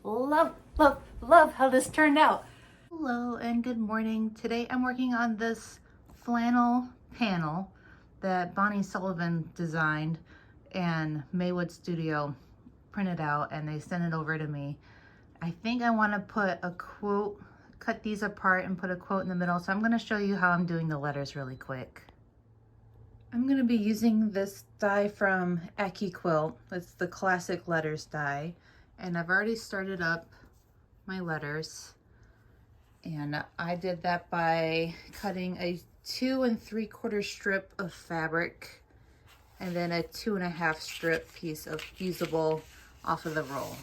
love how this turned out. Hello and good morning. Today I'm working on this flannel panel that Bonnie Sullivan designed and Maywood Studio printed out, and they sent it over to me. I think I want to put a quote, cut these apart and put a quote in the middle. So I'm going to show you how I'm doing the letters really quick. I'm going to be using this die from Aki Quilt. It's the classic letters die. And I've already started up my letters. And I did that by cutting a 2 3/4 strip of fabric and then a 2 1/2 strip piece of fusible off of the roll.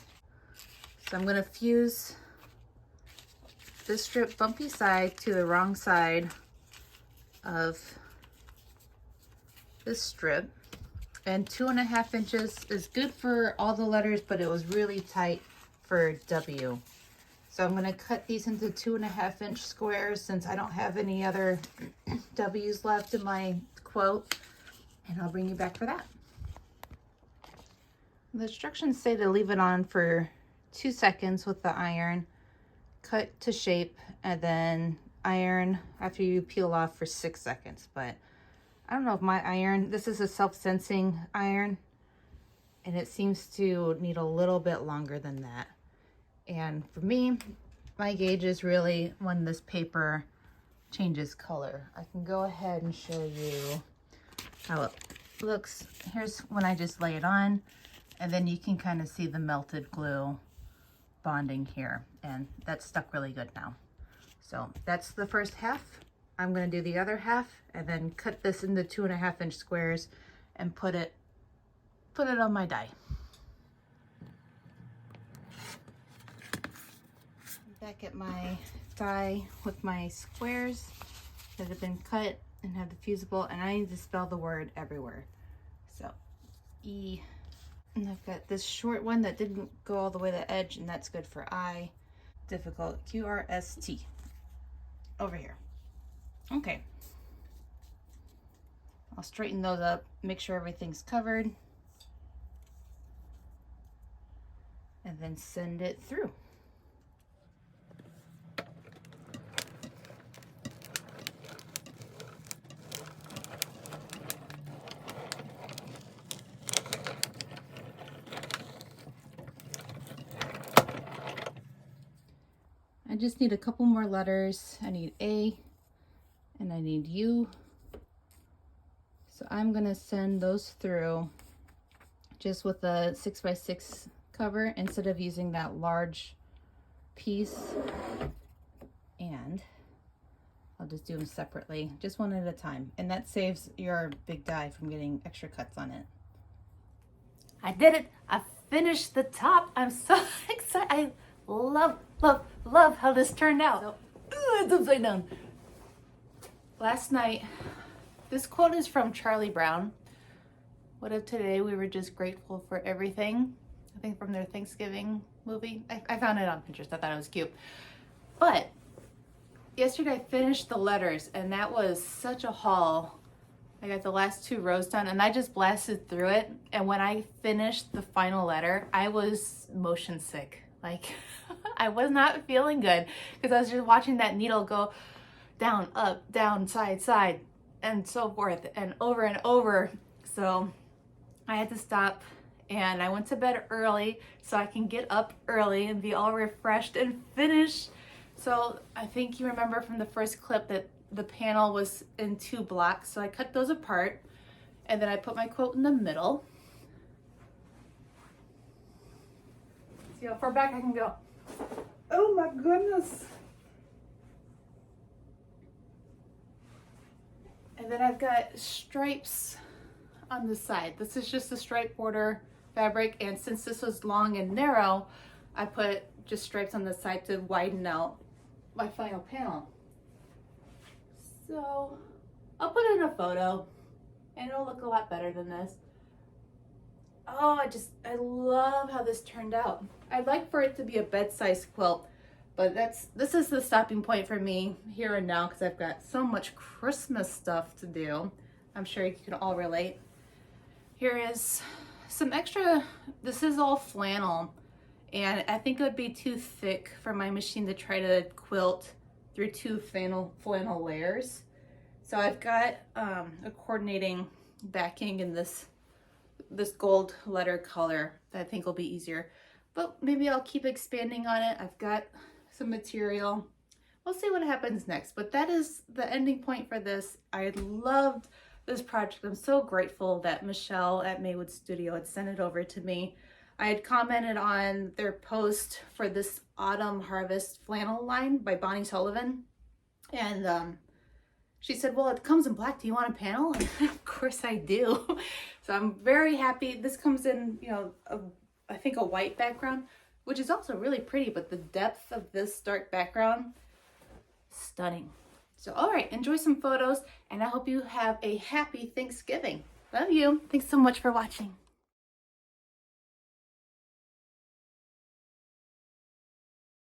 So I'm going to fuse this strip bumpy side to the wrong side of this strip. And 2 1/2 inches is good for all the letters, but it was really tight for W. So I'm going to cut these into 2 1/2 inch squares since I don't have any other W's left in my quote, and I'll bring you back for that. The instructions say to leave it on for 2 seconds with the iron, cut to shape, and then iron after you peel off for 6 seconds. But I don't know if my iron, this is a self-sensing iron, and it seems to need a little bit longer than that. And for me, my gauge is really when this paper changes color. I can go ahead and show you how it looks. Here's when I just lay it on, and then you can kind of see the melted glue bonding here, and that's stuck really good now. So that's the first half. I'm going to do the other half and then cut this into 2 1/2 inch squares and put it on my die. Back at my die with my squares that have been cut and have the fusible, and I need to spell the word everywhere. So E, and I've got this short one that didn't go all the way to the edge, and that's good for I. Difficult, QRST over here. Okay, I'll straighten those up, make sure everything's covered, and then send it through. I just need a couple more letters. I need A and I need U. So I'm gonna send those through just with a 6x6 cover instead of using that large piece. And I'll just do them separately, just one at a time. And that saves your big die from getting extra cuts on it. I did it. I finished the top. I'm so excited. I love how this turned out. So, it's upside down. Last night, this quote is from Charlie Brown. What if today we were just grateful for everything? I think from their Thanksgiving movie. I found it on Pinterest. I thought it was cute. But yesterday I finished the letters, and that was such a haul. I got the last 2 rows done, and I just blasted through it. And when I finished the final letter, I was motion sick. Like, I was not feeling good because I was just watching that needle go down, up, down, side, side, and so forth, and over. So I had to stop, and I went to bed early so I can get up early and be all refreshed and finish. So I think you remember from the first clip that the panel was in 2 blocks. So I cut those apart, and then I put my quote in the middle. See how far back I can go. Oh my goodness. And then I've got stripes on the side. This is just a stripe border fabric, and since this was long and narrow, I put just stripes on the side to widen out my final panel. So I'll put in a photo and it'll look a lot better than this. Oh, I love how this turned out. I'd like for it to be a bed-sized quilt, but this is the stopping point for me here and now because I've got so much Christmas stuff to do. I'm sure you can all relate. Here is some extra, this is all flannel, And I think it would be too thick for my machine to try to quilt through two flannel layers. So I've got a coordinating backing in this gold letter color that I think will be easier. But maybe I'll keep expanding on it. I've got some material. We'll see what happens next. But that is the ending point for this. I loved this project. I'm so grateful that Michelle at Maywood Studio had sent it over to me. I had commented on their post for this Autumn Harvest flannel line by Bonnie Sullivan. And she said, well, it comes in black. Do you want a panel? And of course I do. So I'm very happy. This comes in, you know, I think a white background, which is also really pretty, but the depth of this dark background, stunning. So, all right, enjoy some photos, and I hope you have a happy Thanksgiving. Love you. Thanks so much for watching.